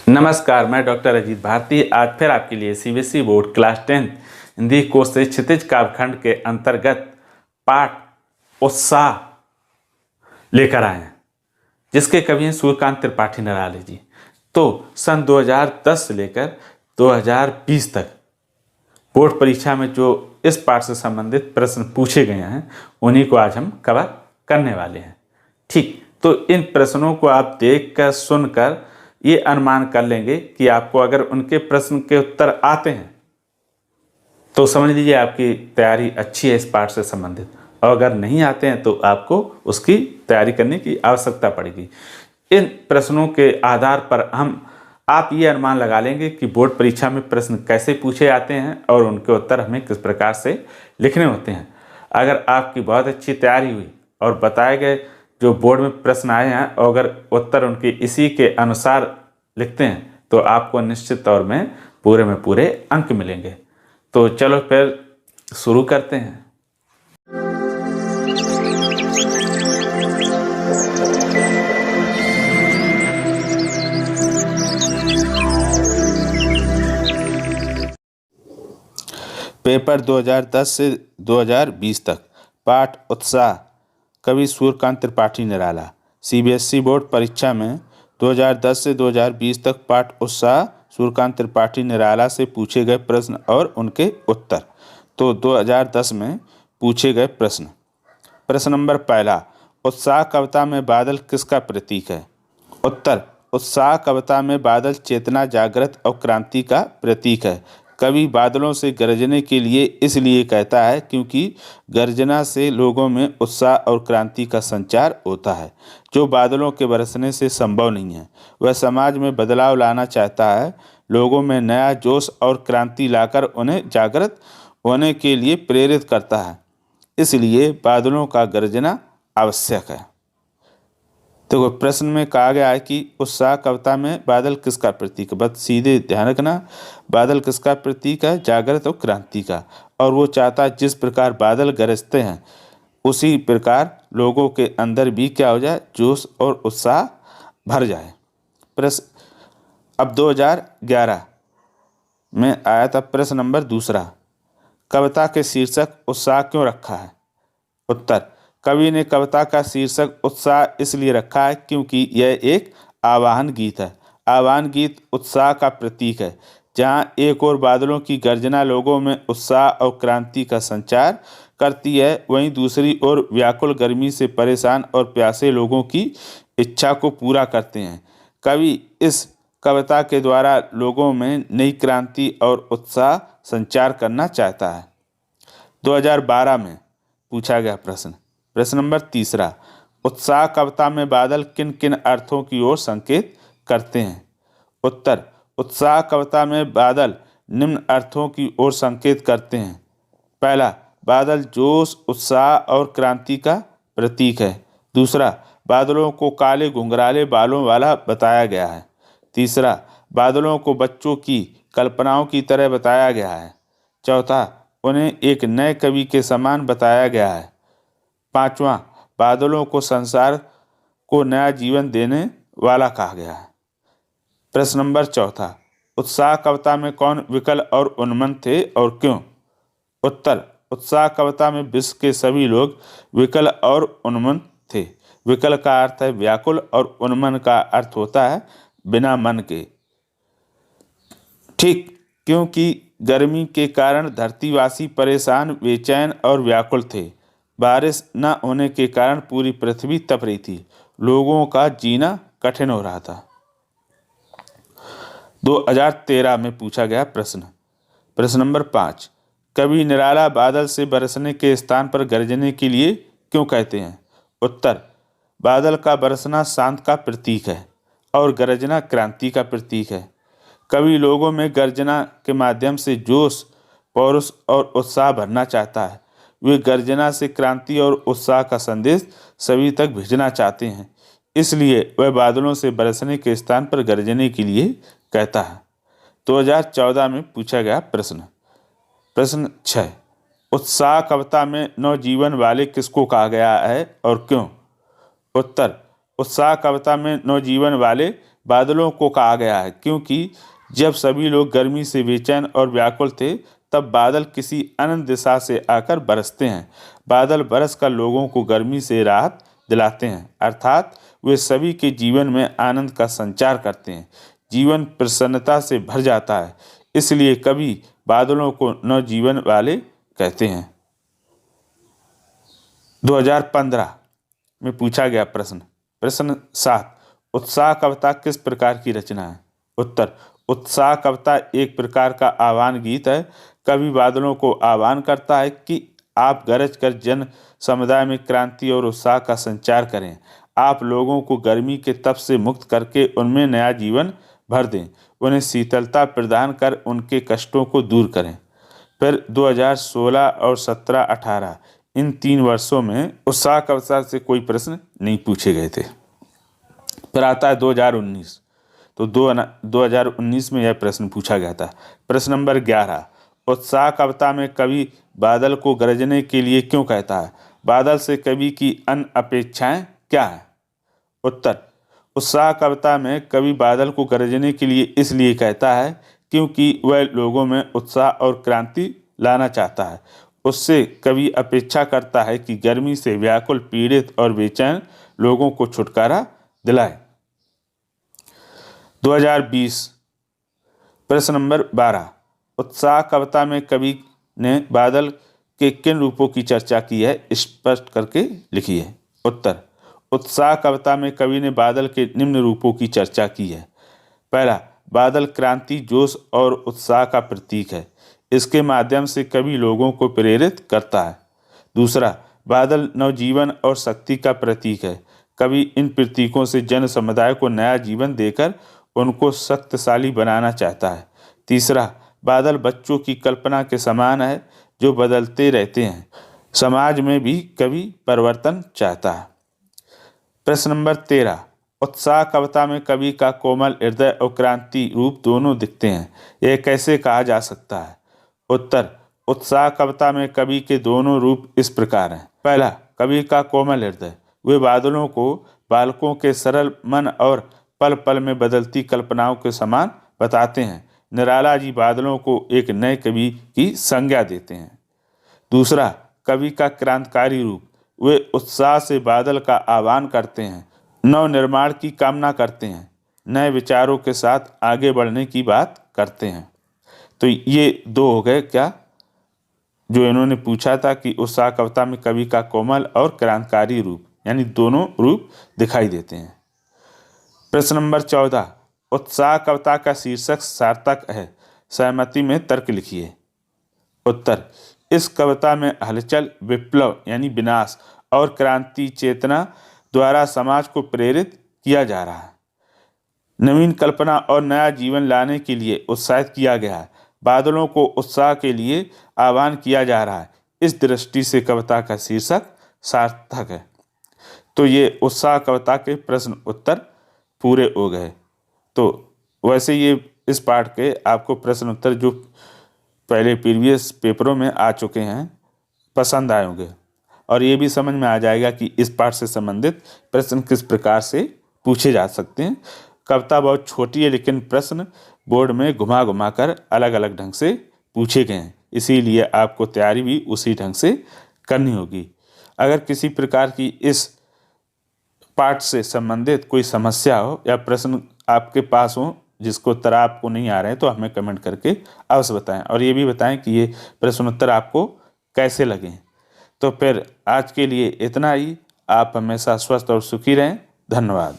नमस्कार, मैं डॉक्टर अजीत भारती आज फिर आपके लिए CBSE board class 10 Hindi course से क्षितिज काव्यखंड के अंतर्गत पाठ उत्साह लेकर आए हैं, जिसके कवि हैं सूर्यकांत त्रिपाठी निराले जी। तो सन 2010 से लेकर 2020 तक बोर्ड परीक्षा में जो इस पाठ से संबंधित प्रश्न पूछे गए हैं उन्हीं को आज हम कवर करने वाले हैं। ठीक, तो इन प्रश्नों को आप देखकर सुनकर ये अनुमान कर लेंगे कि आपको अगर उनके प्रश्न के उत्तर आते हैं तो समझ लीजिए आपकी तैयारी अच्छी है इस पाठ से संबंधित, और अगर नहीं आते हैं तो आपको उसकी तैयारी करने की आवश्यकता पड़ेगी। इन प्रश्नों के आधार पर आप ये अनुमान लगा लेंगे कि बोर्ड परीक्षा में प्रश्न कैसे पूछे जाते हैं और उनके उत्तर हमें किस प्रकार से लिखने होते हैं। अगर आपकी बहुत अच्छी तैयारी हुई और बताए गए जो बोर्ड में प्रश्न आए हैं और अगर उत्तर उनके इसी के अनुसार लिखते हैं तो आपको निश्चित तौर में पूरे अंक मिलेंगे। तो चलो फिर शुरू करते हैं। पेपर 2010 से 2020 तक पाठ उत्साह कवि सूर्यकांत त्रिपाठी निराला। सीबीएसई बोर्ड परीक्षा में 2010 से 2020 तक पाठ उत्साह सूर्यकांत त्रिपाठी निराला से पूछे गए प्रश्न और उनके उत्तर। तो 2010 में पूछे गए प्रश्न नंबर पहला, उत्साह कविता में बादल किसका प्रतीक है? उत्तर, उत्साह कविता में बादल चेतना, जागृत और क्रांति का प्रतीक है। कवि बादलों से गरजने के लिए इसलिए कहता है क्योंकि गर्जना से लोगों में उत्साह और क्रांति का संचार होता है, जो बादलों के बरसने से संभव नहीं है। वह समाज में बदलाव लाना चाहता है, लोगों में नया जोश और क्रांति लाकर उन्हें जागृत होने के लिए प्रेरित करता है, इसलिए बादलों का गरजना आवश्यक है। तो प्रश्न में कहा गया है कि उत्साह कविता में बादल किसका प्रतीक है। बस सीधे ध्यान रखना, बादल किसका प्रतीक है? जागृत और क्रांति का। और वो चाहता है जिस प्रकार बादल गरजते हैं उसी प्रकार लोगों के अंदर भी क्या हो जाए? जोश और उत्साह भर जाए। प्रश्न अब 2011 में आया था प्रश्न नंबर दूसरा, कविता के शीर्षक उत्साह क्यों रखा है? उत्तर, कवि ने कविता का शीर्षक उत्साह इसलिए रखा है क्योंकि यह एक आवाहन गीत है। आवाहन गीत उत्साह का प्रतीक है। जहां एक ओर बादलों की गर्जना लोगों में उत्साह और क्रांति का संचार करती है, वहीं दूसरी ओर व्याकुल गर्मी से परेशान और प्यासे लोगों की इच्छा को पूरा करते हैं। कवि इस कविता के द्वारा लोगों में नई क्रांति और उत्साह संचार करना चाहता है। 2012 में पूछा गया प्रश्न नंबर तीसरा, उत्साह कविता में बादल किन किन अर्थों की ओर संकेत करते हैं? उत्तर, उत्साह कविता में बादल निम्न अर्थों की ओर संकेत करते हैं। पहला, बादल जोश, उत्साह और क्रांति का प्रतीक है। दूसरा, बादलों को काले घुंघराले बालों वाला बताया गया है। तीसरा, बादलों को बच्चों की कल्पनाओं की तरह बताया गया है। चौथा, उन्हें एक नए कवि के समान बताया गया है। पांचवा, बादलों को संसार को नया जीवन देने वाला कहा गया है। प्रश्न नंबर चौथा, उत्साह कविता में कौन विकल और उन्मत्त थे और क्यों? उत्तर, उत्साह कविता में विश्व के सभी लोग विकल और उन्मत्त थे। विकल का अर्थ है व्याकुल और उन्मत्त का अर्थ होता है बिना मन के। ठीक, क्योंकि गर्मी के कारण धरतीवासी परेशान, बेचैन और व्याकुल थे। बारिश न होने के कारण पूरी पृथ्वी तप रही थी। लोगों का जीना कठिन हो रहा था। 2013 में पूछा गया प्रश्न नंबर 5, कवि निराला बादल से बरसने के स्थान पर गरजने के लिए क्यों कहते हैं? उत्तर, बादल का बरसना शांत का प्रतीक है और गरजना क्रांति का प्रतीक है। कवि लोगों में गर्जना के माध्यम से जोश, पौरुष और उत्साह भरना चाहता है। वे गर्जना से क्रांति और उत्साह का संदेश सभी तक भेजना चाहते हैं, इसलिए वह बादलों से बरसने के स्थान पर गरजने के लिए कहता है। 2014 में पूछा गया प्रश्न 6, उत्साह कविता में नवजीवन वाले किसको कहा गया है और क्यों? उत्तर, उत्साह कविता में नवजीवन वाले बादलों को कहा गया है क्योंकि जब सभी लोग गर्मी से बेचैन और व्याकुल थे तब बादल किसी अनंत दिशा से आकर बरसते हैं। बादल बरसकर लोगों को गर्मी से राहत दिलाते हैं, अर्थात वे सभी के जीवन में आनंद का संचार करते हैं। जीवन प्रसन्नता से भर जाता है, इसलिए कवि बादलों को नवजीवन वाले कहते हैं। 2015 में पूछा गया प्रश्न 7, उत्साह कविता किस प्रकार की रचना है? उत्तर, उत्साह कविता एक प्रकार का आह्वान गीत है। कवि बादलों को आह्वान करता है कि आप गरज कर जन समुदाय में क्रांति और उत्साह का संचार करें। आप लोगों को गर्मी के तप से मुक्त करके उनमें नया जीवन भर दें, उन्हें शीतलता प्रदान कर उनके कष्टों को दूर करें। फिर 2016 और 17-18 इन 3 वर्षों में उत्साह कविता से कोई प्रश्न नहीं पूछे गए थे। फिर आता है 2019, तो 2019 में यह प्रश्न पूछा गया था। प्रश्न नंबर 11, उत्साह कविता में कवि बादल को गरजने के लिए क्यों कहता है? बादल से कवि की अन्य अपेक्षाएं क्या हैं? उत्तर, उत्साह कविता में कवि बादल को गरजने के लिए इसलिए कहता है क्योंकि वह लोगों में उत्साह और क्रांति लाना चाहता है। उससे कवि अपेक्षा करता है कि गर्मी से व्याकुल, पीड़ित और बेचैन लोगों को छुटकारा दिलाए। 2020 प्रश्न नंबर 12, उत्साह कविता में कवि ने बादल के किन रूपों की चर्चा की है, स्पष्ट करके लिखिए। उत्तर, उत्साह कविता में कवि ने बादल के निम्न रूपों की चर्चा की है। पहला, बादल क्रांति, जोश और उत्साह का प्रतीक है। इसके माध्यम से कवि लोगों को प्रेरित करता है। दूसरा, बादल नवजीवन और शक्ति का प्रतीक है। कवि इन प्रतीकों से जन समुदाय को नया जीवन देकर उनको शक्तिशाली बनाना चाहता है। तीसरा, बादल बच्चों की कल्पना के समान है जो बदलते रहते हैं। समाज में भी कवि परिवर्तन चाहता है। प्रश्न नंबर 13, उत्साह कविता में कवि का कोमल हृदय और क्रांति रूप दोनों दिखते हैं, यह कैसे कहा जा सकता है? उत्तर, उत्साह कविता में कवि के दोनों रूप इस प्रकार हैं। पहला, कवि का कोमल हृदय, वे बादलों को बालकों के सरल मन और पल पल में बदलती कल्पनाओं के समान बताते हैं। निराला जी बादलों को एक नए कवि की संज्ञा देते हैं। दूसरा, कवि का क्रांतिकारी रूप, वे उत्साह से बादल का आह्वान करते हैं, नव निर्माण की कामना करते हैं, नए विचारों के साथ आगे बढ़ने की बात करते हैं। तो ये 2 हो गए क्या जो इन्होंने पूछा था कि उत्साह कविता में कवि का कोमल और क्रांतिकारी रूप, यानी दोनों रूप दिखाई देते हैं। प्रश्न नंबर 14, उत्साह कविता का शीर्षक सार्थक है, सहमति में तर्क लिखिए। उत्तर, इस कविता में हलचल, विप्लव यानी विनाश और क्रांति चेतना द्वारा समाज को प्रेरित किया जा रहा है। नवीन कल्पना और नया जीवन लाने के लिए उत्साहित किया गया है। बादलों को उत्साह के लिए आह्वान किया जा रहा है। इस दृष्टि से कविता का शीर्षक सार्थक है। तो ये उत्साह कविता के प्रश्न उत्तर पूरे हो गए। तो वैसे ये इस पाठ के आपको प्रश्न उत्तर जो पहले प्रीवियस पेपरों में आ चुके हैं पसंद आए होंगे और ये भी समझ में आ जाएगा कि इस पाठ से संबंधित प्रश्न किस प्रकार से पूछे जा सकते हैं। कविता बहुत छोटी है लेकिन प्रश्न बोर्ड में घुमा घुमा कर अलग अलग ढंग से पूछे गए हैं, इसीलिए आपको तैयारी भी उसी ढंग से करनी होगी। अगर किसी प्रकार की इस पाठ से संबंधित कोई समस्या हो या प्रश्न आपके पास हो जिसको उत्तर आपको नहीं आ रहे हैं तो हमें कमेंट करके अवश्य बताएं और ये भी बताएं कि ये प्रश्नोत्तर आपको कैसे लगे। तो फिर आज के लिए इतना ही। आप हमेशा स्वस्थ और सुखी रहें। धन्यवाद।